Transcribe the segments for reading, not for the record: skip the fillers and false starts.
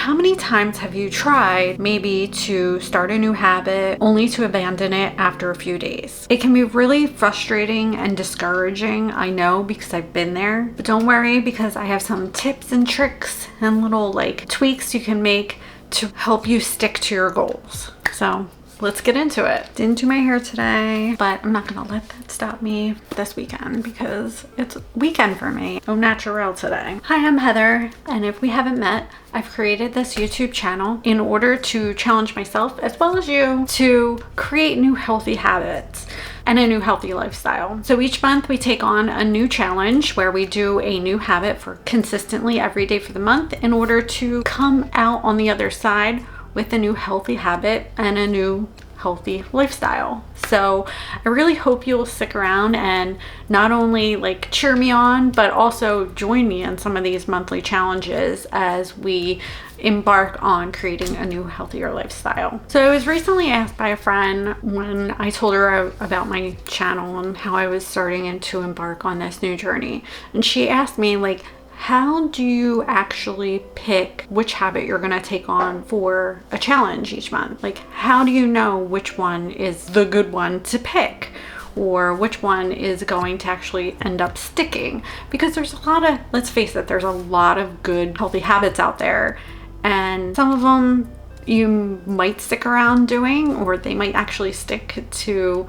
how many times have you tried maybe to start a new habit only to abandon it after a few days? It can be really frustrating and discouraging, I know, because I've been there. But don't worry, because I have some tips and tricks and little like tweaks you can make to help you stick to your goals. So let's get into it. Didn't do my hair today, but I'm not gonna let that stop me this weekend because it's weekend for me. Au naturel today. Hi, I'm Heather, and if we haven't met, I've created this YouTube channel in order to challenge myself as well as you to create new healthy habits and a new healthy lifestyle. So each month we take on a new challenge where we do a new habit for consistently every day for the month in order to come out on the other side with a new healthy habit and a new healthy lifestyle. So I really hope you'll stick around and not only like cheer me on, but also join me in some of these monthly challenges as we embark on creating a new healthier lifestyle. So I was recently asked by a friend when I told her about my channel and how I was starting to embark on this new journey. And she asked me, like, how do you actually pick which habit you're gonna take on for a challenge each month? Like, how do you know which one is the good one to pick? Or which one is going to actually end up sticking? Because there's a lot of, let's face it, there's a lot of good healthy habits out there. And some of them you might stick around doing, or they might actually stick to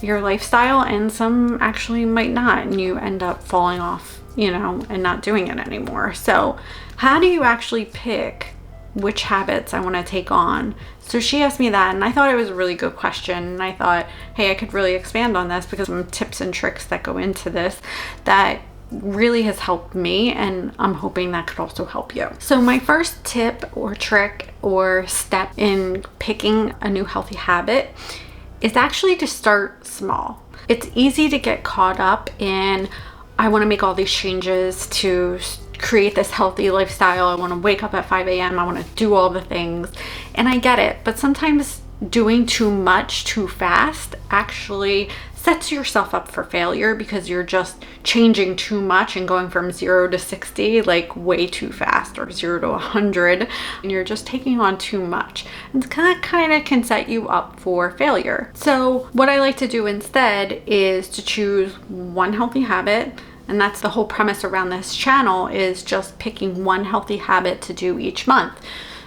your lifestyle, and some actually might not, and you end up falling off, you know, and not doing it anymore. So how do you actually pick which habits I want to take on? So she asked me that, and I thought it was a really good question. And I thought, hey, I could really expand on this because some tips and tricks that go into this that really has helped me, and I'm hoping that could also help you. So my first tip or trick or step in picking a new healthy habit is actually to start small. It's easy to get caught up in, I want to make all these changes to create this healthy lifestyle. I want to wake up at 5 a.m. I want to do all the things. And I get it. But sometimes doing too much too fast actually sets yourself up for failure because you're just changing too much and going from 0 to 60 like way too fast, or 0 to 100, and you're just taking on too much. And that kind of can set you up for failure. So what I like to do instead is to choose one healthy habit. And that's the whole premise around this channel, is just picking one healthy habit to do each month.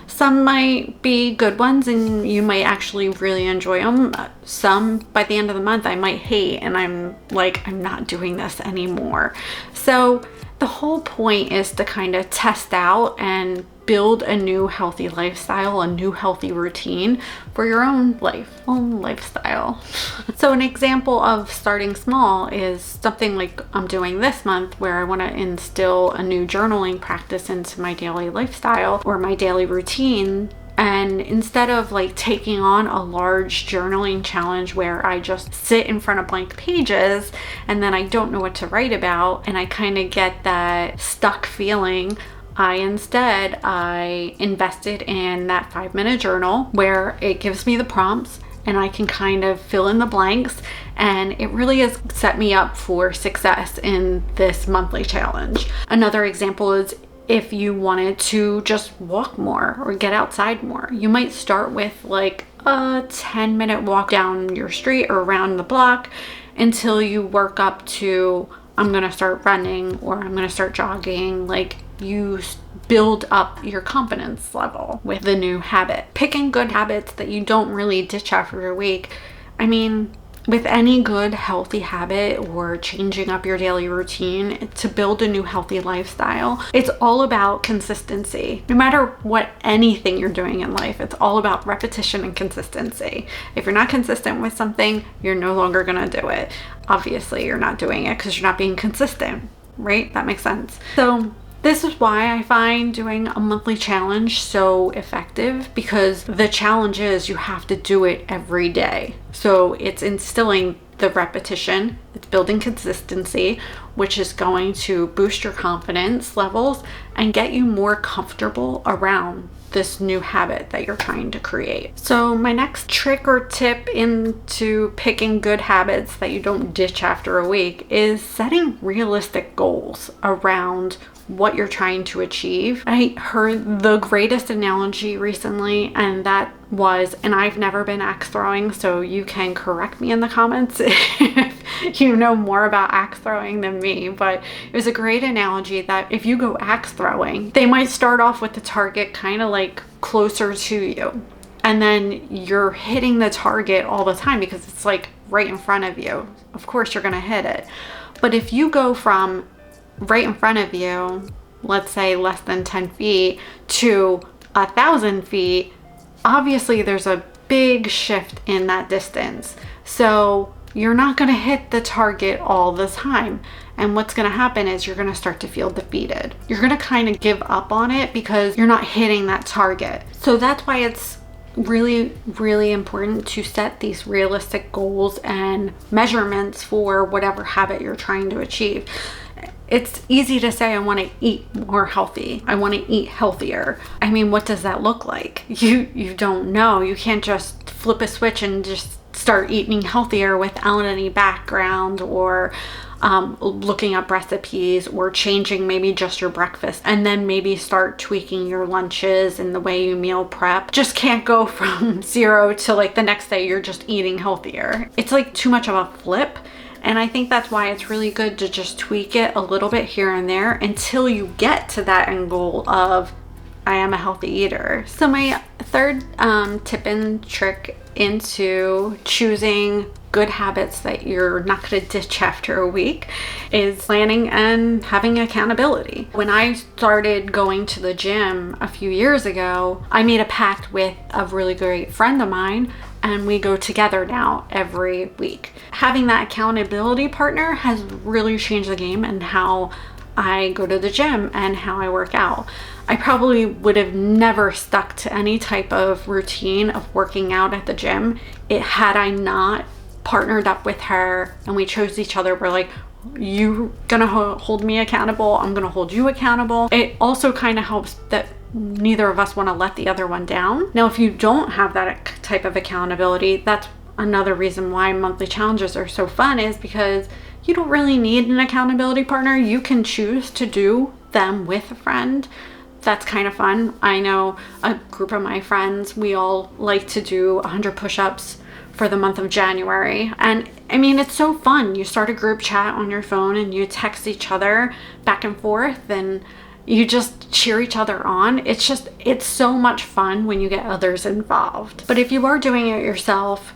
Some might be good ones and you might actually really enjoy them. Some by the end of the month I might hate, and I'm like, I'm not doing this anymore. So the whole point is to kind of test out and build a new healthy lifestyle, a new healthy routine for your own lifestyle. So an example of starting small is something like I'm doing this month, where I want to instill a new journaling practice into my daily lifestyle or my daily routine. And instead of like taking on a large journaling challenge where I just sit in front of blank pages and then I don't know what to write about and I kind of get that stuck feeling, I invested in that 5-minute journal where it gives me the prompts and I can kind of fill in the blanks, and it really has set me up for success in this monthly challenge. Another example is if you wanted to just walk more or get outside more. You might start with like a 10-minute walk down your street or around the block until you work up to, I'm gonna start running or I'm gonna start jogging. Like, you build up your confidence level with the new habit. Picking good habits that you don't really ditch after a week. I mean, with any good healthy habit or changing up your daily routine to build a new healthy lifestyle, it's all about consistency. No matter what anything you're doing in life, it's all about repetition and consistency. If you're not consistent with something, you're no longer gonna do it. Obviously, you're not doing it because you're not being consistent, right? That makes sense. So this is why I find doing a monthly challenge so effective, because the challenge is you have to do it every day. So it's instilling the repetition, it's building consistency which is going to boost your confidence levels and get you more comfortable around this new habit that you're trying to create. So my next trick or tip into picking good habits that you don't ditch after a week is setting realistic goals around what you're trying to achieve. I heard the greatest analogy recently, and that was, and I've never been axe throwing, so you can correct me in the comments if you know more about axe throwing than me, but it was a great analogy that if you go axe throwing, they might start off with the target kind of like closer to you, and then you're hitting the target all the time because it's like right in front of you. Of course you're gonna hit it. But if you go from right in front of you, let's say less than 10 feet, to 1,000 feet, obviously there's a big shift in that distance. So you're not going to hit the target all the time. And what's going to happen is you're going to start to feel defeated. You're going to kind of give up on it because you're not hitting that target. So that's why it's really, really important to set these realistic goals and measurements for whatever habit you're trying to achieve. It's easy to say, I want to eat more healthy. I want to eat healthier. I mean, what does that look like? You don't know. You can't just flip a switch and just start eating healthier without any background or looking up recipes or changing maybe just your breakfast, and then maybe start tweaking your lunches and the way you meal prep. Just can't go from zero to like the next day you're just eating healthier. It's like too much of a flip. And I think that's why it's really good to just tweak it a little bit here and there until you get to that end goal of, I am a healthy eater. So my third tip and trick into choosing good habits that you're not going to ditch after a week is planning and having accountability. When I started going to the gym a few years ago, I made a pact with a really great friend of mine, and we go together now every week. Having that accountability partner has really changed the game and how I go to the gym and how I work out. I probably would have never stuck to any type of routine of working out at the gym had I not partnered up with her and we chose each other. We're like, you gonna hold me accountable, I'm gonna hold you accountable. It also kind of helps that neither of us want to let the other one down. Now, if you don't have that type of accountability, that's another reason why monthly challenges are so fun, is because you don't really need an accountability partner. You can choose to do them with a friend. That's kind of fun. I know a group of my friends, we all like to do 100 push-ups for the month of January. And I mean, it's so fun. You start a group chat on your phone and you text each other back and forth and you just cheer each other on. It's so much fun when you get others involved. But if you are doing it yourself,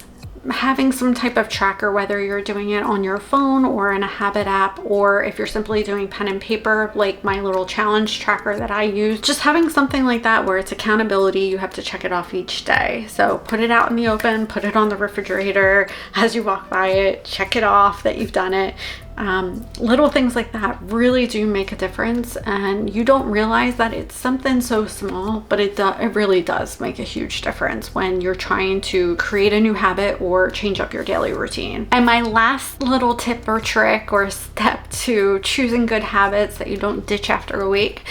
having some type of tracker, whether you're doing it on your phone or in a habit app, or if you're simply doing pen and paper, like my little challenge tracker that I use, just having something like that where it's accountability, you have to check it off each day. So put it out in the open, put it on the refrigerator as you walk by it, check it off that you've done it. Little things like that really do make a difference, and you don't realize that it's something so small, but it really does make a huge difference when you're trying to create a new habit or change up your daily routine. And my last little tip or trick or step to choosing good habits that you don't ditch after a week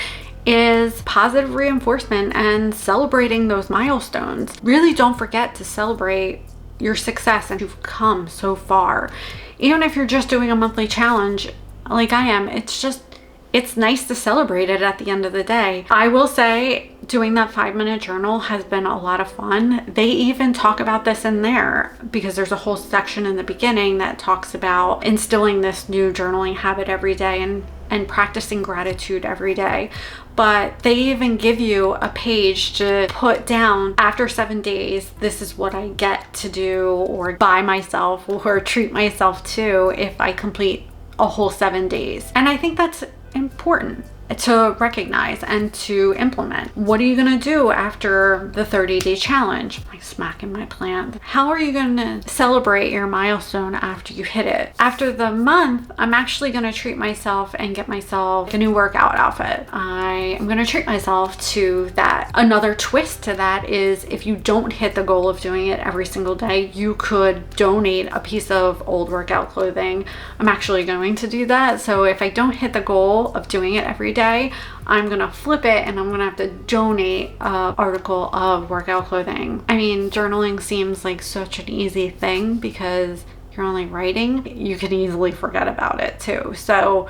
is positive reinforcement and celebrating those milestones. Really don't forget to celebrate your success and you've come so far. Even if you're just doing a monthly challenge like I am, it's nice to celebrate it at the end of the day. I will say doing that 5-minute journal has been a lot of fun. They even talk about this in there because there's a whole section in the beginning that talks about instilling this new journaling habit every day and practicing gratitude every day. But they even give you a page to put down after 7 days, this is what I get to do or buy myself or treat myself to if I complete a whole 7 days. And I think that's important. to recognize and to implement. What are you going to do after the 30-day challenge? I'm like smacking my plant. How are you going to celebrate your milestone after you hit it? After the month, I'm actually going to treat myself and get myself a new workout outfit. I am going to treat myself to that. Another twist to that is if you don't hit the goal of doing it every single day, you could donate a piece of old workout clothing. I'm actually going to do that. So if I don't hit the goal of doing it every day, I'm gonna flip it and I'm gonna have to donate an article of workout clothing. I mean, journaling seems like such an easy thing because you're only writing. You can easily forget about it too. So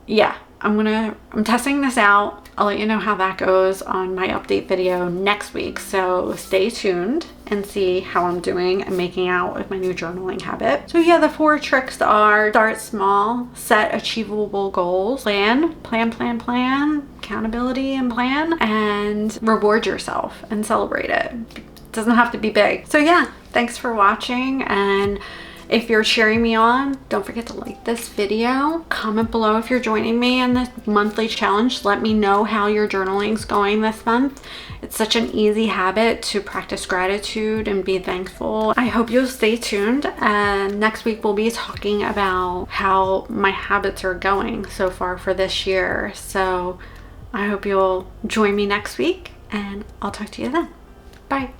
yeah, I'm testing this out. I'll let you know how that goes on my update video next week. So stay tuned and see how I'm doing and making out with my new journaling habit. So yeah, the 4 tricks are: start small, set achievable goals, plan, accountability and plan, and reward yourself and celebrate it. It doesn't have to be big. So yeah, thanks for watching, and if you're cheering me on, don't forget to like this video. Comment below if you're joining me in this monthly challenge. Let me know how your journaling's going this month. It's such an easy habit to practice gratitude and be thankful. I hope you'll stay tuned, and next week we'll be talking about how my habits are going so far for this year. So I hope you'll join me next week, and I'll talk to you then. Bye.